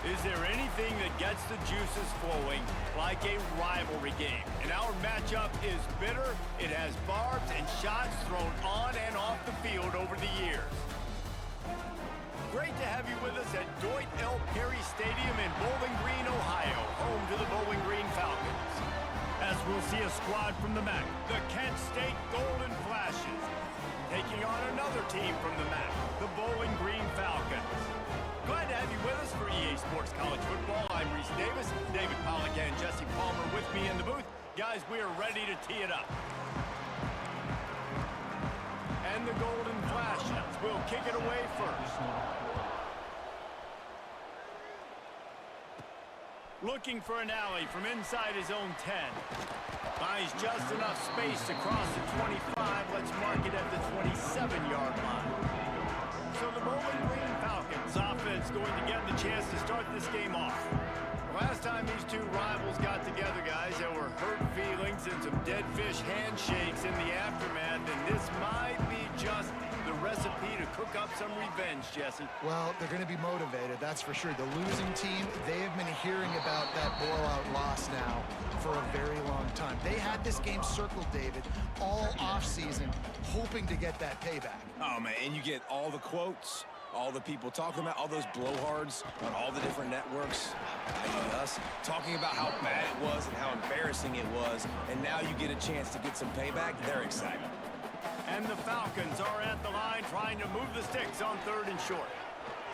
Is there anything that gets the juices flowing like a rivalry game? And our matchup is bitter. It has barbs and shots thrown on and off the field over the years. Great to have you with us at Dwight L. Perry Stadium in Bowling Green, Ohio, home to the Bowling Green Falcons. As we'll see a squad from the MAC, the Kent State Golden Flashes, taking on another team from the MAC, the Bowling Green Falcons. Glad to have you with us for EA Sports College Football. I'm Reese Davis, David Pollack and Jesse Palmer with me in the booth. Guys, we are ready to tee it up. And the Golden Flashes will kick it away first. Looking for an alley from inside his own 10. Finds just enough space to cross the 25. Let's mark it at the 27-yard line. So the Bowling Green Falcons offense going to get the chance to start this game off. Last time these two rivals got together, guys, there were hurt feelings and some dead fish handshakes in the aftermath, and this might be just the recipe to cook up some revenge, Jesse. Well, they're going to be motivated, that's for sure. The losing team, they have been hearing about that blowout loss now for a very long time. They had this game circled, David, all offseason, hoping to get that payback. Oh, man, and you get all the quotes, all the people talking about all those blowhards on all the different networks, i.e. us, talking about how bad it was and how embarrassing it was, and now you get a chance to get some payback. They're excited. And the Falcons are at the line trying to move the sticks on 3rd and short.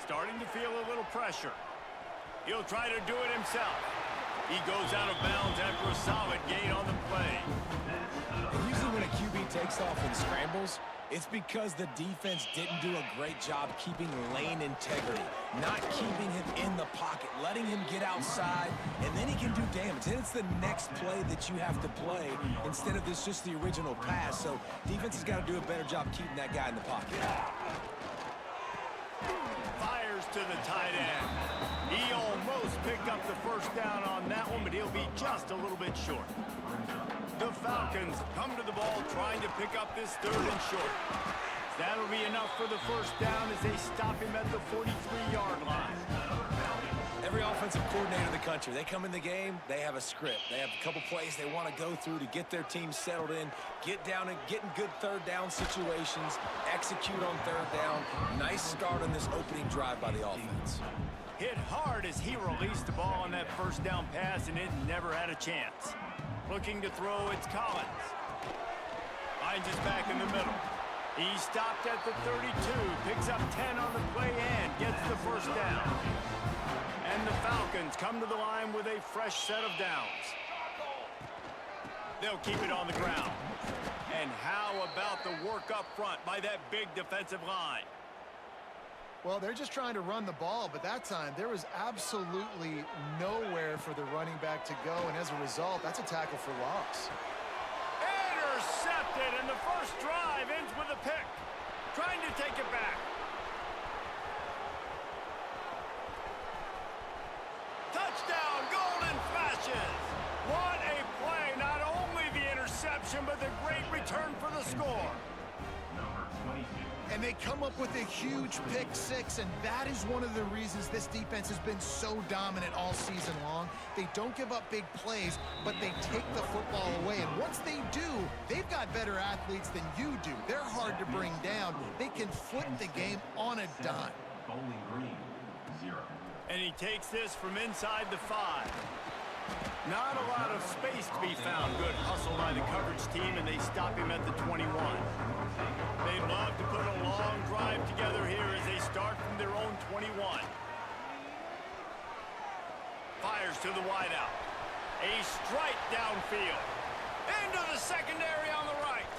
Starting to feel a little pressure. He'll try to do it himself. He goes out of bounds after a solid gain on the play. And usually when a QB takes off and scrambles, it's because the defense didn't do a great job keeping lane integrity, not keeping him in the pocket, letting him get outside, and then he can do damage. And it's the next play that you have to play instead of this just the original pass. So defense has got to do a better job keeping that guy in the pocket. Fires to the tight end. He almost picked up the first down on that one, but he'll be just a little bit short. The Falcons come to the ball trying to pick up this 3rd and short. That'll be enough for the first down as they stop him at the 43-yard line. Every offensive coordinator in the country, they come in the game, they have a script. They have a couple plays they want to go through to get their team settled in, get down and get in good 3rd down situations, execute on 3rd down. Nice start on this opening drive by the offense. Hit hard as he released the ball on that first down pass, and it never had a chance. Looking to throw, it's Collins. Finds his back in the middle. He stopped at the 32, picks up 10 on the play and gets the first down. And the Falcons come to the line with a fresh set of downs. They'll keep it on the ground. And how about the work up front by that big defensive line? Well, they're just trying to run the ball, but that time there was absolutely nowhere for the running back to go, and as a result, that's a tackle for loss. Intercepted, and the first drive ends with a pick. Trying to take it back. Touchdown, Golden Flashes! What a play! Not only the interception, but the great return for the score. And they come up with a huge pick 6, and that is one of the reasons this defense has been so dominant all season long. They don't give up big plays, but they take the football away. And once they do, they've got better athletes than you do. They're hard to bring down. They can flip the game on a dime. Bowling Green, 0. And he takes this from inside the 5. Not a lot of space to be found. Good hustle by the coverage team, and they stop him at the 21. They'd love to put a long drive together here as they start from their own 21. Fires to the wideout. A strike downfield. Into the secondary on the right.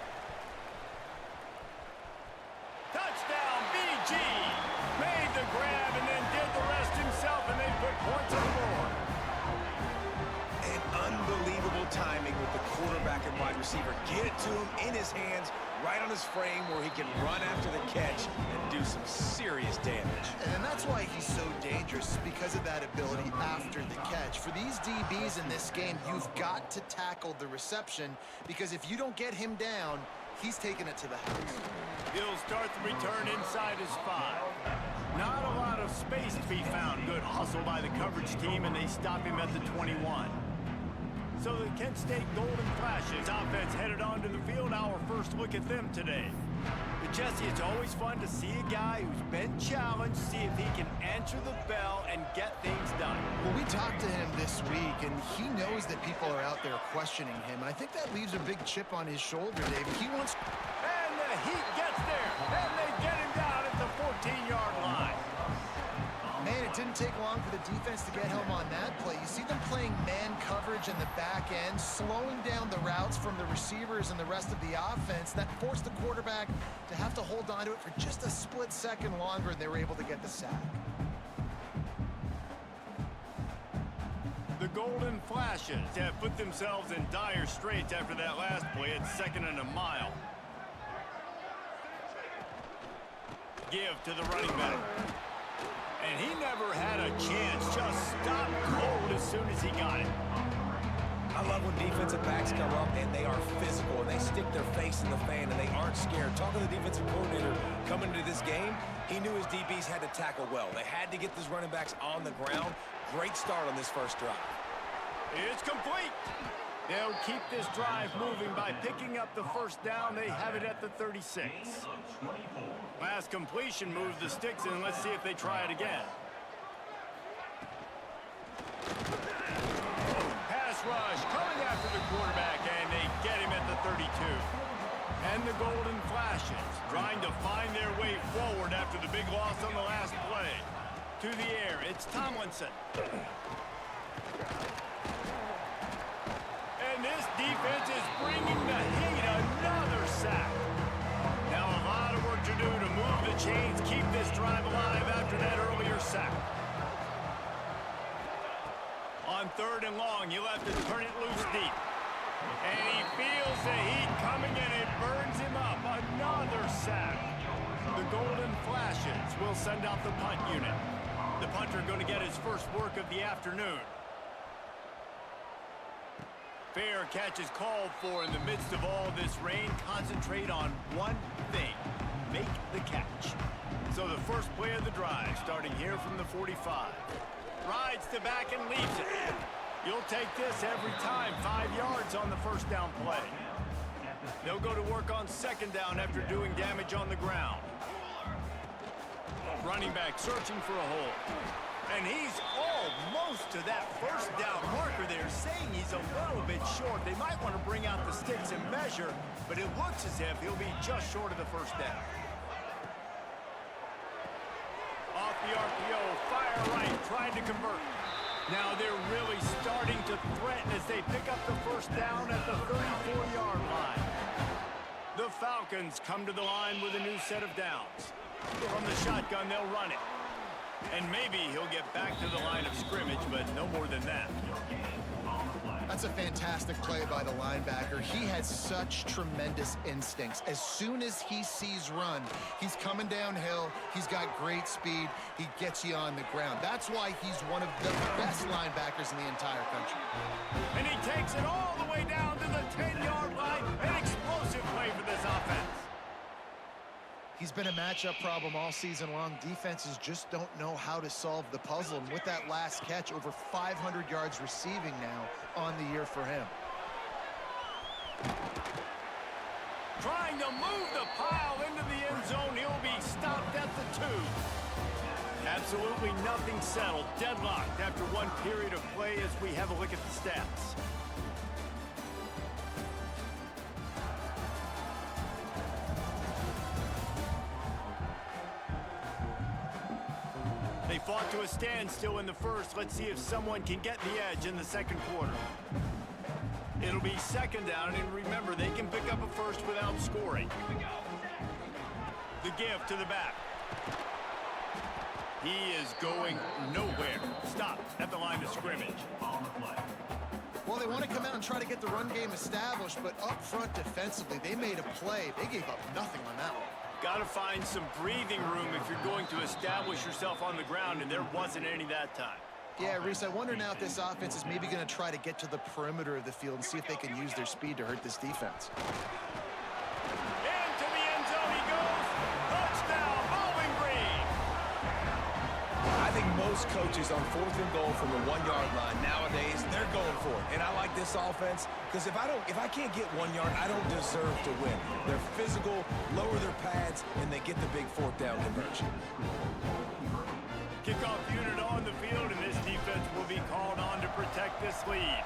Touchdown, BG. Made the grab and then did the rest himself, and they put points on the board. Unbelievable timing with the quarterback and wide receiver. Get it to him in his hands, right on his frame where he can run after the catch and do some serious damage. And that's why he's so dangerous, because of that ability after the catch. For these DBs in this game, you've got to tackle the reception, because if you don't get him down, he's taking it to the house. He'll start the return inside his 5. Not a lot of enough space to be found. Good hustle by the coverage team, and they stop him at the 21. So the Kent State Golden Flashes offense headed onto the field. Our first look at them today. But Jesse, it's always fun to see a guy who's been challenged, see if he can answer the bell and get things done. Well, we talked to him this week, and he knows that people are out there questioning him. I think that leaves a big chip on his shoulder, David. He wants... And the Heat gets there, and they get him down at the 14-yard line. Man, it didn't take long for the defense to get home on that play. You see them playing man coverage in the back end, slowing down the routes from the receivers and the rest of the offense. That forced the quarterback to have to hold on to it for just a split second longer, and they were able to get the sack. The Golden Flashes have put themselves in dire straits after that last play at 2nd and a mile. Give to the running back. And he never had a chance, just stopped cold as soon as he got it. I love when defensive backs come up and they are physical and they stick their face in the fan and they aren't scared. Talking to the defensive coordinator coming into this game, he knew his DBs had to tackle well. They had to get these running backs on the ground. Great start on this first drive. It's complete. They'll keep this drive moving by picking up the first down. They have it at the 36. Last completion moves the sticks in. Let's see if they try it again. Pass rush coming after the quarterback, and they get him at the 32. And the Golden Flashes trying to find their way forward after the big loss on the last play. To the air, it's Tomlinson. And this defense is bringing the heat. Another sack. Now a lot of work to do to move the chains, keep this drive alive after that earlier sack. On 3rd and long, you'll have to turn it loose deep. And he feels the heat coming and it burns him up. Another sack. The Golden Flashes will send out the punt unit. The punter going to get his first work of the afternoon. Fair catch is called for in the midst of all this rain. Concentrate on one thing. Make the catch. So the first play of the drive, starting here from the 45. Rides to back and leaves it. You'll take this every time. 5 yards on the first down play. They'll go to work on 2nd down after doing damage on the ground. Running back searching for a hole. And he's almost to that first down marker there, saying he's a little bit short. They might want to bring out the sticks and measure, but it looks as if he'll be just short of the first down. Off the RPO, fire right, trying to convert. Now they're really starting to threaten as they pick up the first down at the 34-yard line. The Falcons come to the line with a new set of downs. From the shotgun, they'll run it. And maybe he'll get back to the line of scrimmage, but no more than that. That's a fantastic play by the linebacker. He has such tremendous instincts. As soon as he sees run, he's coming downhill. He's got great speed. He gets you on the ground. That's why he's one of the best linebackers in the entire country. And he takes it all the way down to the 10-yard line. An explosive play for this offense. He's been a matchup problem all season long. Defenses just don't know how to solve the puzzle. And with that last catch, over 500 yards receiving now on the year for him. Trying to move the pile into the end zone. He'll be stopped at the 2. Absolutely nothing settled. Deadlocked after one period of play as we have a look at the stats. They fought to a standstill in the first. Let's see if someone can get the edge in the second quarter. It'll be 2nd down, and remember, they can pick up a first without scoring. The give to the back. He is going nowhere. Stop at the line of scrimmage. Well, they want to come out and try to get the run game established, but up front defensively, they made a play. They gave up nothing on that one. Got to find some breathing room if you're going to establish yourself on the ground, and there wasn't any that time. Yeah, Reese, I wonder now if this offense is maybe going to try to get to the perimeter of the field and see if they can use their speed to hurt this defense. Into the end zone he goes. Touchdown, Bowling Green. Most coaches on 4th and goal from the 1-yard line nowadays, they're going for it. And I like this offense because if I can't get 1 yard, I don't deserve to win. They're physical, lower their pads, and they get the big 4th down conversion. Kickoff unit on the field, and this defense will be called on to protect this lead.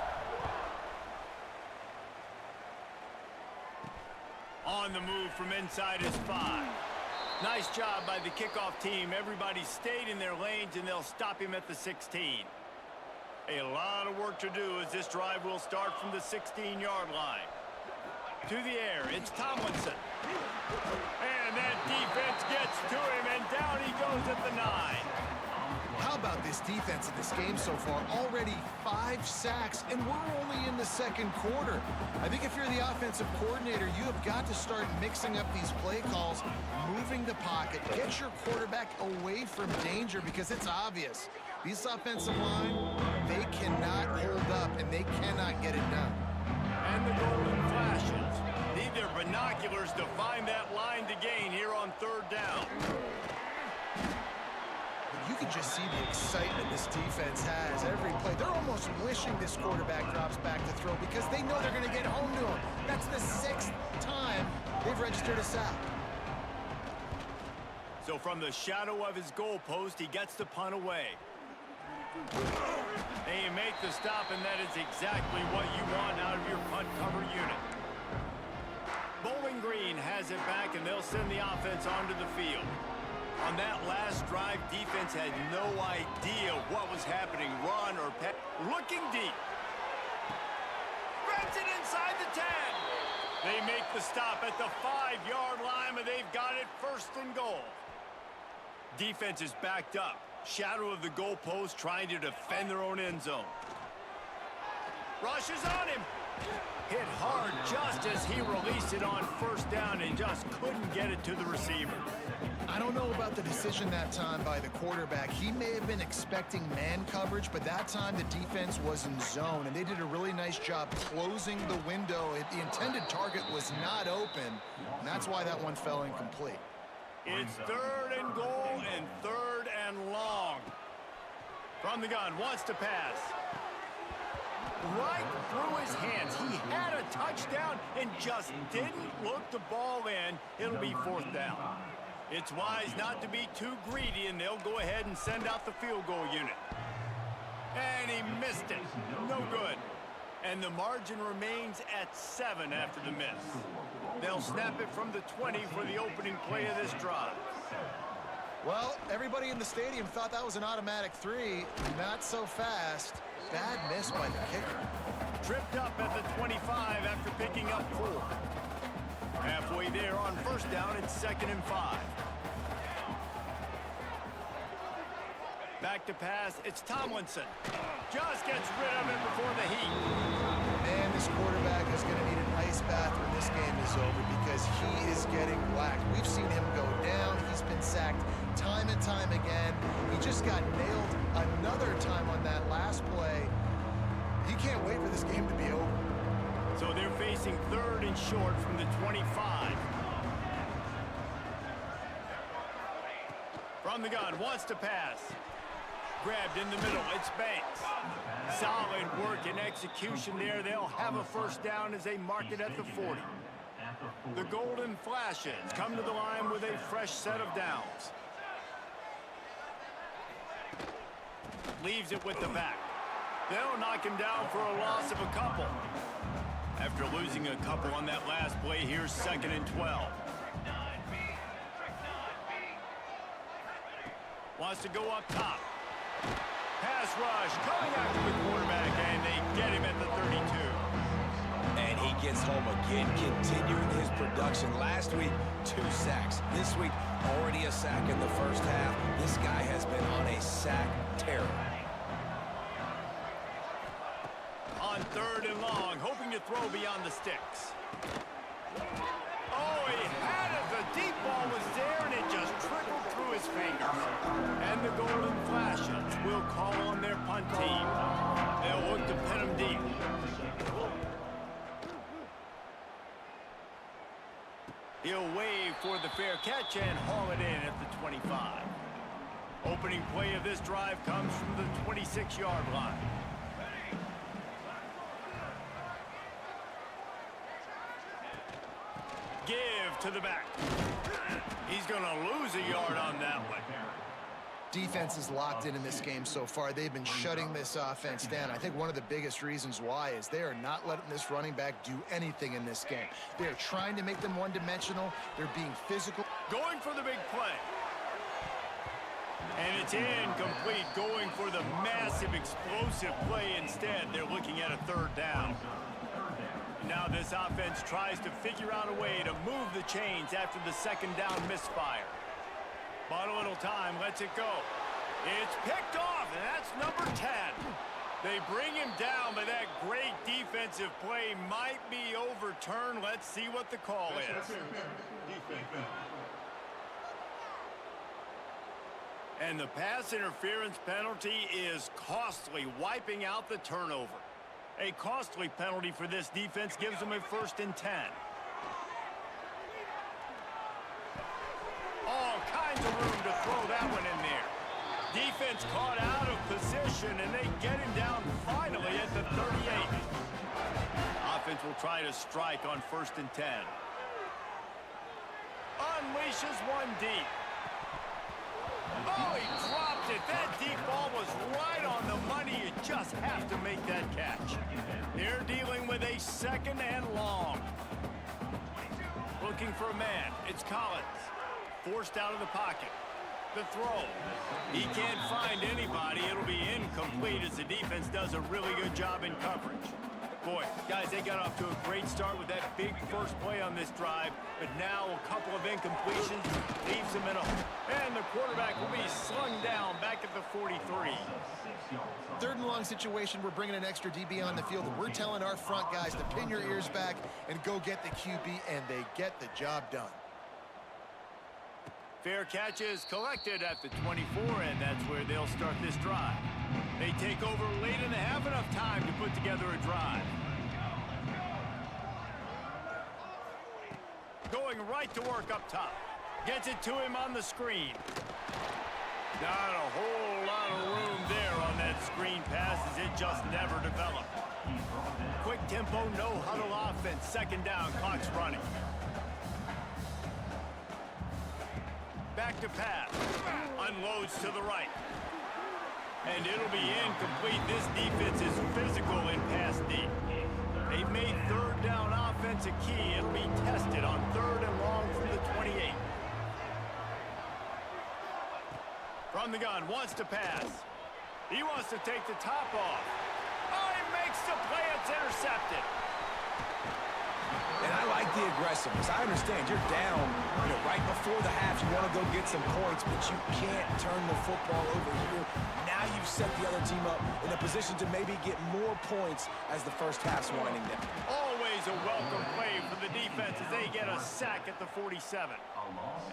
On the move from inside his 5. Nice job by the kickoff team. Everybody stayed in their lanes, and they'll stop him at the 16. A lot of work to do as this drive will start from the 16-yard line. To the air, it's Tomlinson. And that defense gets to him, and down he goes at the 9. How about this defense in this game so far? Already 5 sacks, and we're only in the second quarter. I think if you're the offensive coordinator, you have got to start mixing up these play calls, moving the pocket, get your quarterback away from danger, because it's obvious. These offensive line, they cannot hold up, and they cannot get it done. And the golden flashes. Need their binoculars to find that line to gain here on 3rd down. You can just see the excitement this defense has every play. They're almost wishing this quarterback drops back to throw because they know they're going to get home to him. That's the 6th time they've registered a sack. So from the shadow of his goalpost, he gets the punt away. And you make the stop, and that is exactly what you want out of your punt cover unit. Bowling Green has it back, and they'll send the offense onto the field. On that last drive, defense had no idea what was happening, run or pass. Looking deep. Grabs it inside the 10. They make the stop at the 5-yard line, but they've got it 1st and goal. Defense is backed up. Shadow of the goalpost, trying to defend their own end zone. Rushes on him. Hit hard just as he released it on 1st down and just couldn't get it to the receiver. I don't know about the decision that time by the quarterback. He may have been expecting man coverage, but that time the defense was in zone, and they did a really nice job closing the window. The intended target was not open, and that's why that one fell incomplete. It's 3rd and goal and 3rd and long. From the gun, wants to pass. Right through his hands. He had a touchdown and just didn't look the ball in. It'll be 4th down. It's wise not to be too greedy, and they'll go ahead and send out the field goal unit. And he missed it. No good. And the margin remains at 7 after the miss. They'll snap it from the 20 for the opening play of this drive. Well, everybody in the stadium thought that was an automatic 3. Not so fast. Bad miss by the kicker. Tripped up at the 25 after picking up 4. Halfway there on 1st down, it's 2nd and 5. Back to pass, it's Tomlinson. Just gets rid of it before the heat. Man, this quarterback is going to need an ice bath when this game is over because he is getting whacked. We've seen him go down. He's been sacked time and time again. He just got nailed another time on that last play. He can't wait for this game to be over. So they're facing 3rd and short from the 25. From the gun, wants to pass. Grabbed in the middle, it's Banks. Solid work and execution there. They'll have a 1st down as they mark it at the 40. The Golden Flashes come to the line with a fresh set of downs. Leaves it with the back. They'll knock him down for a loss of a couple. After losing a couple on that last play, here's 2nd and 12. Wants to go up top. Pass rush coming after the quarterback, and they get him at the 32. And he gets home again, continuing his production. Last week, 2 sacks. This week, already a sack in the 1st half. This guy has been on a sack tear. On 3rd and long, hoping to throw beyond the sticks. Oh, he had it. The deep ball was there, and it just trickled through his fingers. And the Golden Flashes will call on their punt team. They'll look to pin him deep. He'll wave for the fair catch and haul it in at the 25. opening play of this drive comes from the 26-yard line. Give to the back. He's going to lose a yard on that one. Defense is locked in this game so far. They've been shutting this offense down. I think one of the biggest reasons why is they are not letting this running back do anything in this game. They're trying to make them one-dimensional. They're being physical. Going for the big play. And it's incomplete, going for the massive explosive play instead. They're looking at a third down. Now this offense tries to figure out a way to move the chains after the second down misfire. But a little time, lets it go. It's picked off, and that's number 10. They bring him down, but that great defensive play might be overturned. Let's see what the call is. And the pass interference penalty is costly, wiping out the turnover. A costly penalty for this defense gives them a 1st and 10. All kinds of room to throw that one in there. Defense caught out of position, and they get him down finally at the 38. Offense will try to strike on 1st and 10. Unleashes one deep. Oh, he dropped it. That deep ball was right on the money. You just have to make that catch. They're dealing with a 2nd and long. Looking for a man. It's Collins. Forced out of the pocket. The throw. He can't find anybody. It'll be incomplete as the defense does a really good job in coverage. Boy, guys, they got off to a great start with that big first play on this drive, but now a couple of incompletions leaves them in a... And the quarterback will be slung down back at the 43. 3rd and long situation, we're bringing an extra DB on the field, and we're telling our front guys to pin your ears back and go get the QB, and they get the job done. Fair catch is collected at the 24, and that's where they'll start this drive. They take over late in the half, enough time to put together a drive. Going right to work up top. Gets it to him on the screen. Not a whole lot of room there on that screen pass as it just never developed. Quick tempo, no huddle offense. 2nd down, clock's running. Back to pass. Unloads to the right. And it'll be incomplete. This defense is physical in pass deep. They've made 3rd down offense a key. It'll be tested on 3rd and long from the 28. From the gun, wants to pass. He wants to take the top off. Oh, he makes the play. It's intercepted. And I like the aggressiveness. I understand you're down, right before the half. You want to go get some points, but you can't turn the football over here. Now you've set the other team up in a position to maybe get more points as the first half's winding down. Always a welcome play for the defense as they get a sack at the 47.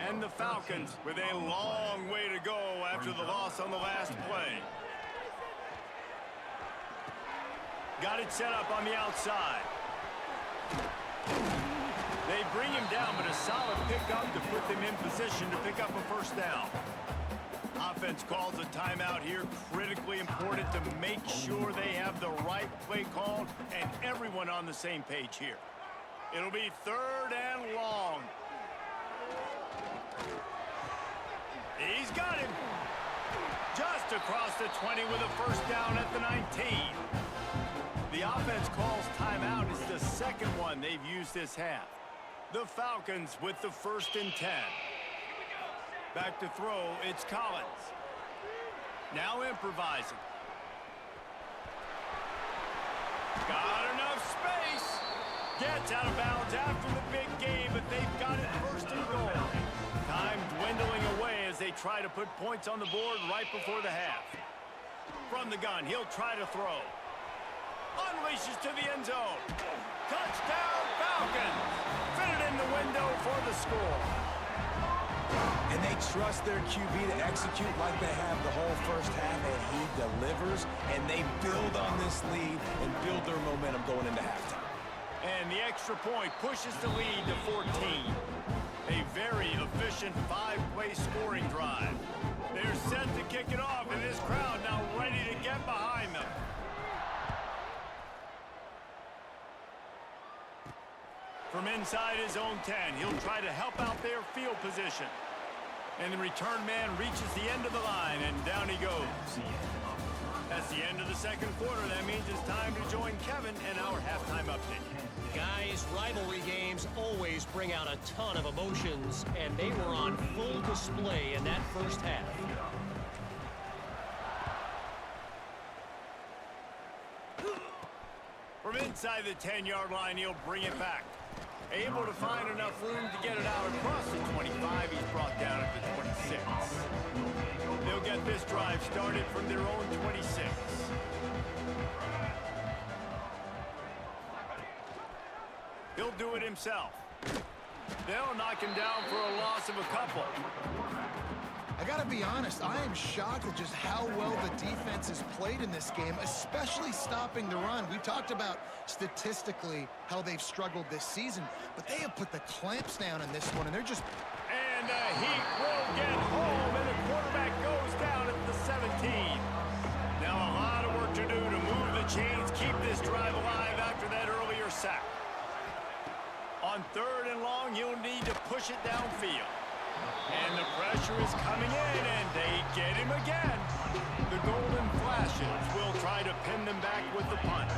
And the Falcons with a long way to go after the loss on the last play. Got it set up on the outside. They bring him down, but a solid pickup to put them in position to pick up a 1st down. Offense calls a timeout here. Critically important to make sure they have the right play called and everyone on the same page here. It'll be 3rd and long. He's got him. Just across the 20 with a 1st down at the 19. The offense calls timeout. It's the 2nd one they've used this half. The Falcons with the 1st and 10. Back to throw, it's Collins. Now improvising. Got enough space. Gets out of bounds after the big game, but they've got it 1st and goal. Time dwindling away as they try to put points on the board right before the half. From the gun, he'll try to throw. Unleashes to the end zone. Touchdown, Falcons. Fit it in the window for the score. And they trust their QB to execute like they have the whole first half, and he delivers, and they build on this lead and build their momentum going into halftime. And the extra point pushes the lead to 14. A very efficient 5-play scoring drive. They're set to kick it off, and this crowd now ready to get behind them. From inside his own 10, he'll try to help out their field position. And the return man reaches the end of the line, and down he goes. That's the end of the second quarter. That means it's time to join Kevin and our halftime update. Guys, rivalry games always bring out a ton of emotions, and they were on full display in that first half. From inside the 10-yard line, he'll bring it back. Able to find enough room to get it out across the 25. He's brought down at the 26. They'll get this drive started from their own 26. He'll do it himself. They'll knock him down for a loss of a couple. I gotta be honest, I am shocked at just how well the defense has played in this game, especially stopping the run. We talked about statistically how they've struggled this season, but they have put the clamps down in this one, and they're just... And he will get home, and the quarterback goes down at the 17. Now a lot of work to do to move the chains, keep this drive alive after that earlier sack. On 3rd and long, you'll need to push it downfield. And the pressure is coming in, and they get him again. The Golden Flashes will try to pin them back with the punt.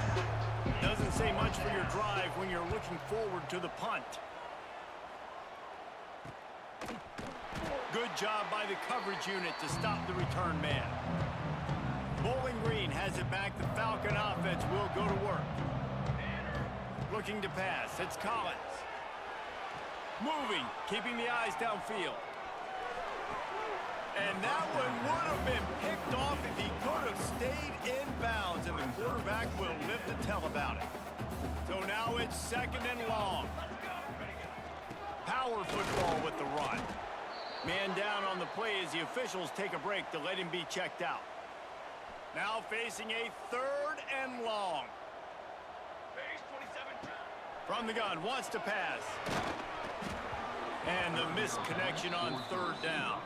Doesn't say much for your drive when you're looking forward to the punt. Good job by the coverage unit to stop the return man. Bowling Green has it back. The Falcon offense will go to work. Looking to pass. It's Collins. Moving, keeping the eyes downfield. And that one would have been picked off if he could have stayed in bounds, and the quarterback will live to tell about it. So now it's 2nd and long. Power football with the run. Man down on the play as the officials take a break to let him be checked out. Now facing a 3rd and long. From the gun, wants to pass. And the missed connection on 3rd down.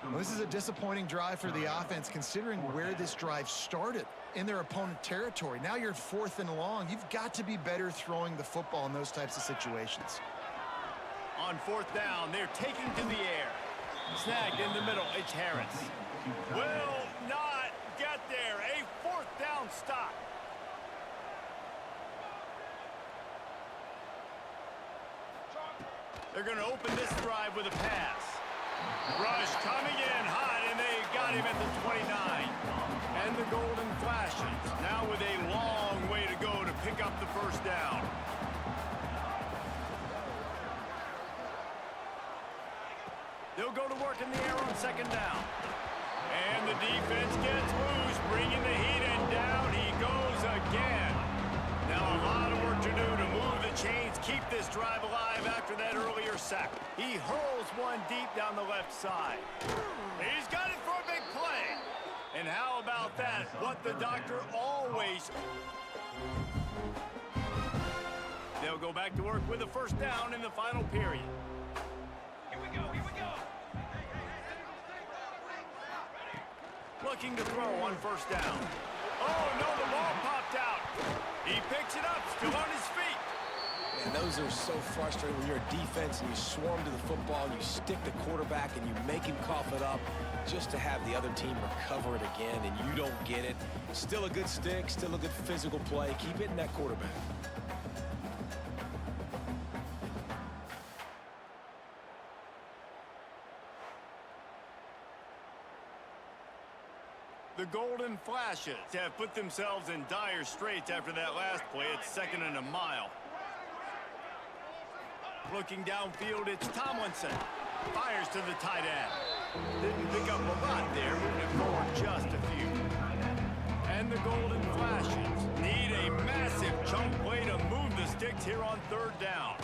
Well, this is a disappointing drive for the offense, considering where this drive started in their opponent territory. Now you're at 4th and long. You've got to be better throwing the football in those types of situations. On 4th down, they're taking to the air. Snagged in the middle, it's Harris. Will not get there. A 4th down stop. They're going to open this drive with a pass. Rush coming in hot, and they got him at the 29. And the Golden Flashes now with a long way to go to pick up the 1st down. They'll go to work in the air on 2nd down. And the defense gets loose, bringing the heat, and down he goes again. Now a lot of work to do to move the chains, keep this drive alive after that earlier sack. He hurls one deep down the left side. He's got it for a big play. And how about that? What the doctor always... They'll go back to work with a 1st down in the final period. Here we go, here we go. Looking to throw on 1st down. Oh, no, the ball popped out. He picks it up, still on his feet. And those are so frustrating when you're a defense and you swarm to the football and you stick the quarterback and you make him cough it up just to have the other team recover it again and you don't get it. Still a good stick, still a good physical play. Keep hitting that quarterback. The Golden Flashes have put themselves in dire straits after that last play. It's 2nd and a mile. Looking downfield, it's Tomlinson. Fires to the tight end. Didn't pick up a lot there, moving forward just a few. And the Golden Flashes need a massive chunk play to move the sticks here on 3rd down.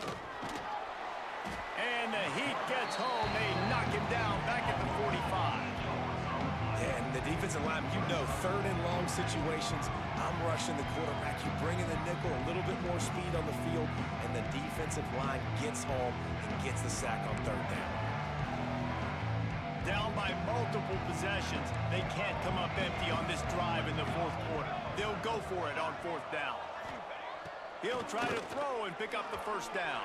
And the Heat gets home. They knock him down back at the 45. And the defensive line, you know, 3rd and long situations, I'm rushing the quarterback. You bring in the nickel, a little bit more speed on the field, and the defensive line gets home and gets the sack on 3rd down. down by multiple possessions. They can't come up empty on this drive in the fourth quarter. They'll go for it on fourth down. He'll try to throw and pick up the first down.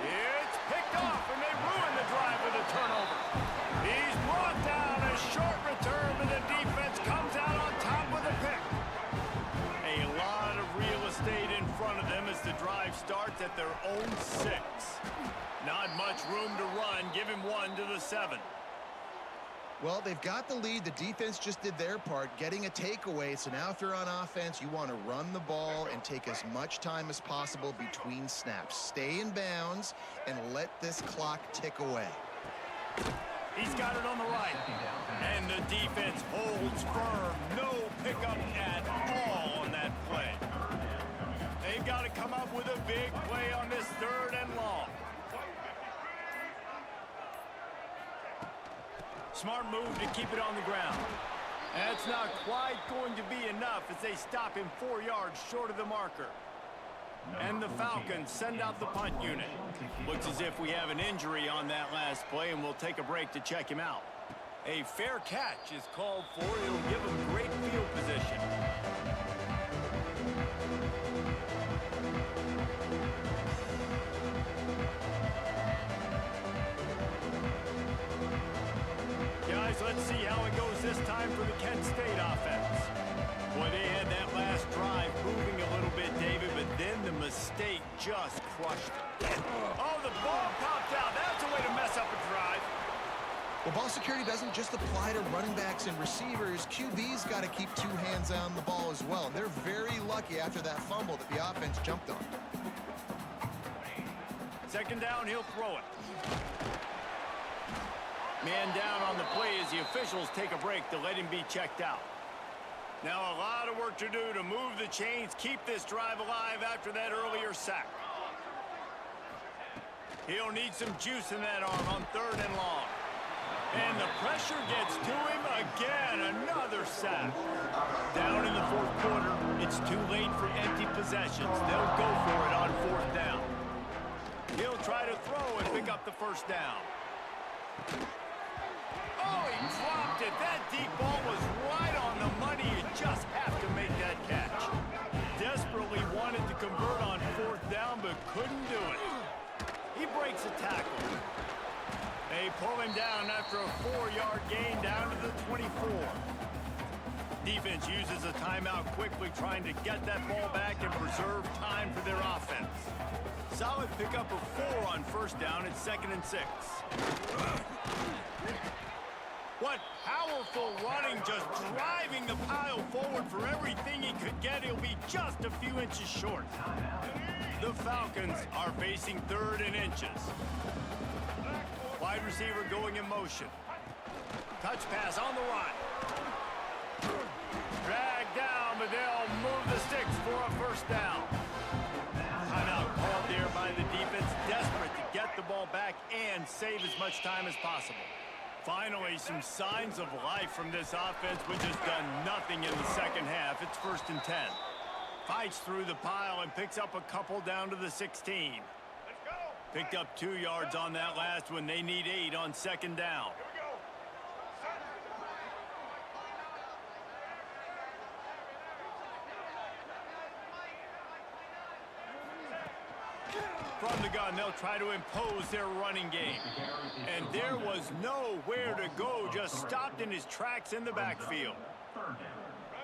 It's picked off, and they ruin the drive with a turnover. He's brought down, a short return, and the defense comes out on top with a pick. A lot of real estate in front of them as the drive starts at their own 6. Not much room to run. Give him 1 to the 7. Well, they've got the lead. The defense just did their part, getting a takeaway. So now if you're on offense, you want to run the ball and take as much time as possible between snaps. Stay in bounds and let this clock tick away. He's got it on the right. And the defense holds firm. No pickup at all on that play. They've got to come up with a big play on this 3rd and long. Smart move to keep it on the ground. That's not quite going to be enough as they stop him 4 yards short of the marker. And the Falcons send out the punt unit. Looks as if we have an injury on that last play, and we'll take a break to check him out. A fair catch is called for. It'll give him great field position. Guys, let's see how it goes this time for the Kent State offense. Boy, they had that last drive moving a little bit, David, but then the mistake just crushed it. Oh, the ball popped out. That's a way to mess up a drive. Well, ball security doesn't just apply to running backs and receivers. QB's got to keep 2 hands on the ball as well. And they're very lucky after that fumble that the offense jumped on. 2nd down, he'll throw it. Man down on the play as the officials take a break to let him be checked out. Now a lot of work to do to move the chains, keep this drive alive after that earlier sack. He'll need some juice in that arm on 3rd and long. And the pressure gets to him again. Another sack. Down in the 4th quarter, it's too late for empty possessions. They'll go for it on 4th down. He'll try to throw and pick up the first down. Oh, he dropped it. That deep ball was right on the money. You just have to make that catch. Desperately wanted to convert on 4th down, but couldn't do it. He breaks a tackle. They pull him down after a 4-yard gain down to the 24. Defense uses a timeout quickly, trying to get that ball back and preserve time for their offense. Solid pickup of 4 on 1st down. It's 2nd and 6. What powerful running, just driving the pile forward for everything he could get. He'll be just a few inches short. The Falcons are facing 3rd and inches. Wide receiver going in motion. Touch pass on the right. Dragged down, but they'll move the sticks for a 1st down. Timeout called there by the defense, desperate to get the ball back and save as much time as possible. Finally, some signs of life from this offense, which has done nothing in the 2nd half. It's 1st and 10. Fights through the pile and picks up a couple down to the 16. Picked up 2 yards on that last one. They need 8 on 2nd down. From the gun, they'll try to impose their running game. And there was nowhere to go, just stopped in his tracks in the backfield.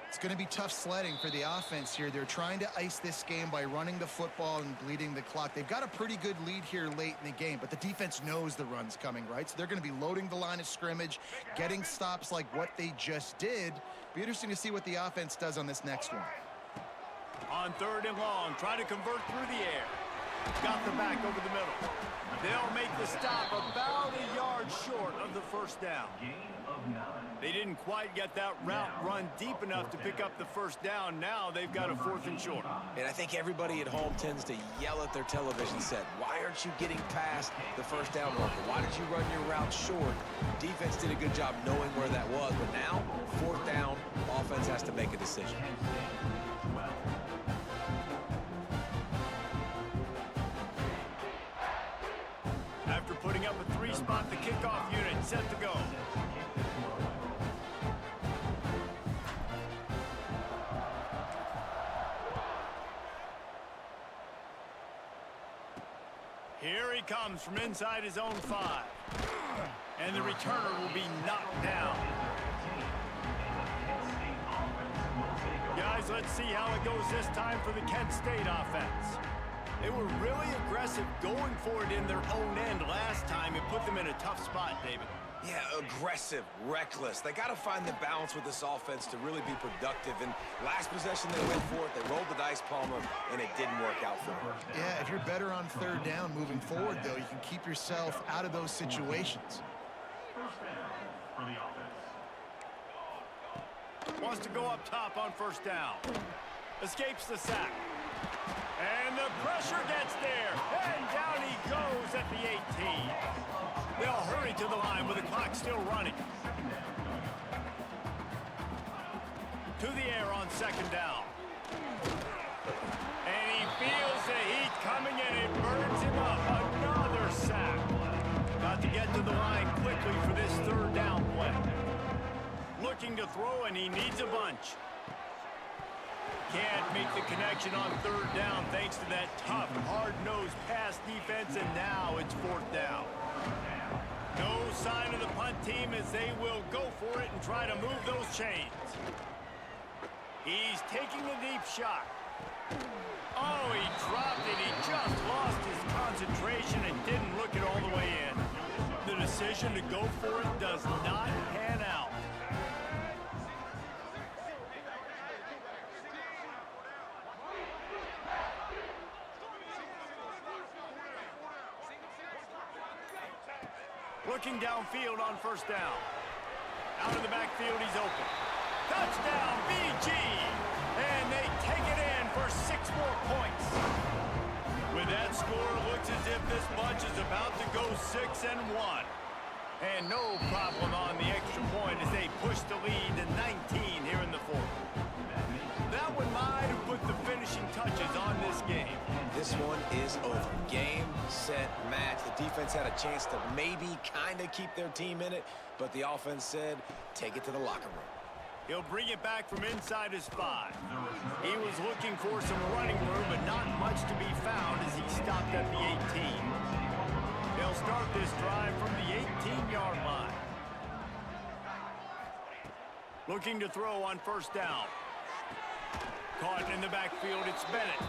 It's going to be tough sledding for the offense here. They're trying to ice this game by running the football and bleeding the clock. They've got a pretty good lead here late in the game, but the defense knows the run's coming, right? So they're going to be loading the line of scrimmage, getting stops like what they just did. Be interesting to see what the offense does on this next one. On 3rd and long, try to convert through the air. Got the back over the middle. They'll make the stop about a yard short of the 1st down. They didn't quite get that route run deep enough to pick up the 1st down. Now they've got a 4th and short. And I think everybody at home tends to yell at their television set. Why aren't you getting past the 1st down marker? Why did you run your route short? Defense did a good job knowing where that was, but now 4th down, offense has to make a decision. After putting up a 3 kickoff unit set to go. Here he comes from inside his own 5. And the returner will be knocked down. Guys, let's see how it goes this time for the Kent State offense. They were really aggressive going for it in their own end last time. It put them in a tough spot, David. Yeah, aggressive, reckless. They got to find the balance with this offense to really be productive. And last possession, they went for it. They rolled the dice, Palmer, and it didn't work out for them. Yeah, if you're better on third down moving forward, though, you can keep yourself out of those situations. First down for the offense. Wants to go up top on first down. Escapes the sack. And the pressure gets there. And down he goes at the 18. They'll hurry to the line with the clock still running. To the air on second down. And he feels the heat coming and it burns him up. Another sack. Got to get to the line quickly for this third down play. Looking to throw and he needs a bunch. Can't make the connection on third down thanks to that tough, hard-nosed pass defense, and now it's fourth down. No sign of the punt team as they will go for it and try to move those chains. He's taking a deep shot. Oh, he dropped it. He just lost his concentration and didn't look it all the way in. The decision to go for it does not pan out. Looking downfield on first down. Out of the backfield, he's open. Touchdown, BG! And they take it in for 6 more points. With that score, it looks as if this bunch is about to go 6-1. And no problem on the extra point as they push the lead to 19 here in the fourth. That one might have put the finishing touches on this game. This one is over. Game, set, match. The defense had a chance to maybe kind of keep their team in it, but the offense said, take it to the locker room. He'll bring it back from inside his 5. He was looking for some running room, but not much to be found as he stopped at the 18. They'll start this drive from the 18-yard line. Looking to throw on first down. Caught in the backfield, it's Bennett.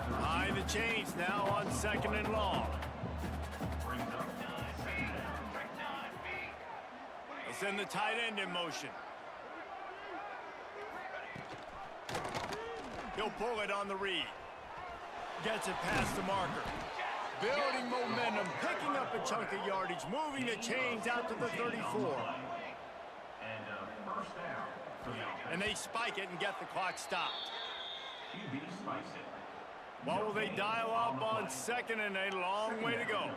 Behind the chains now on second and long. They'll send the tight end in motion. He'll pull it on the read. Gets it past the marker. Building momentum, picking up a chunk of yardage, moving the chains out to the 34. And they spike it and get the clock stopped. QB spikes it. What will they dial up on second and a long way to go?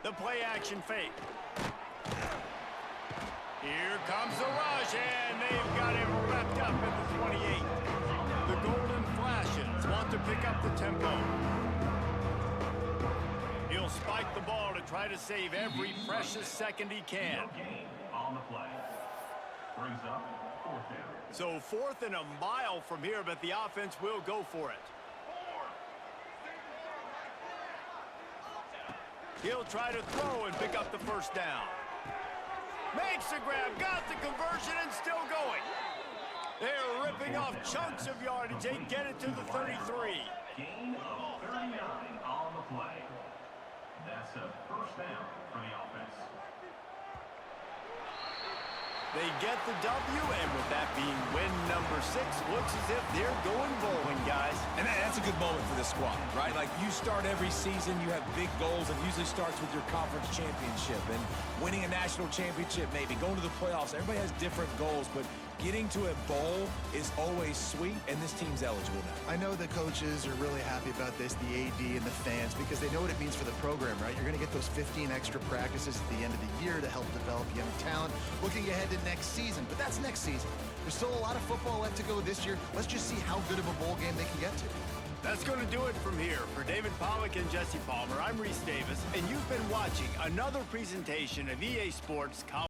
The play action fake. Here comes the rush, and they've got him wrapped up at the 28. The Golden Flashes want to pick up the tempo. He'll spike the ball to try to save every precious second he can. On the play. Brings up fourth down. So 4th and a mile from here, but the offense will go for it. He'll try to throw and pick up the first down. Makes the grab, got the conversion, and still going. They're ripping off chunks of yardage. They get it to the 33. Gain of 39 on the play. That's a first down for the offense. They get the W, and with that being win number 6, looks as if they're going bowling, guys. And that's a good moment for this squad, right? Like, you start every season, you have big goals. It usually starts with your conference championship and winning a national championship, maybe going to the playoffs. Everybody has different goals, but Getting to a bowl is always sweet, and this team's eligible now. I know the coaches are really happy about this, the AD and the fans, because they know what it means for the program, right? You're going to get those 15 extra practices at the end of the year to help develop young talent, looking ahead to next season. But that's next season. There's still a lot of football left to go this year. Let's just see how good of a bowl game they can get to. That's going to do it from here. For David Pollack and Jesse Palmer, I'm Reese Davis, and you've been watching another presentation of EA Sports College.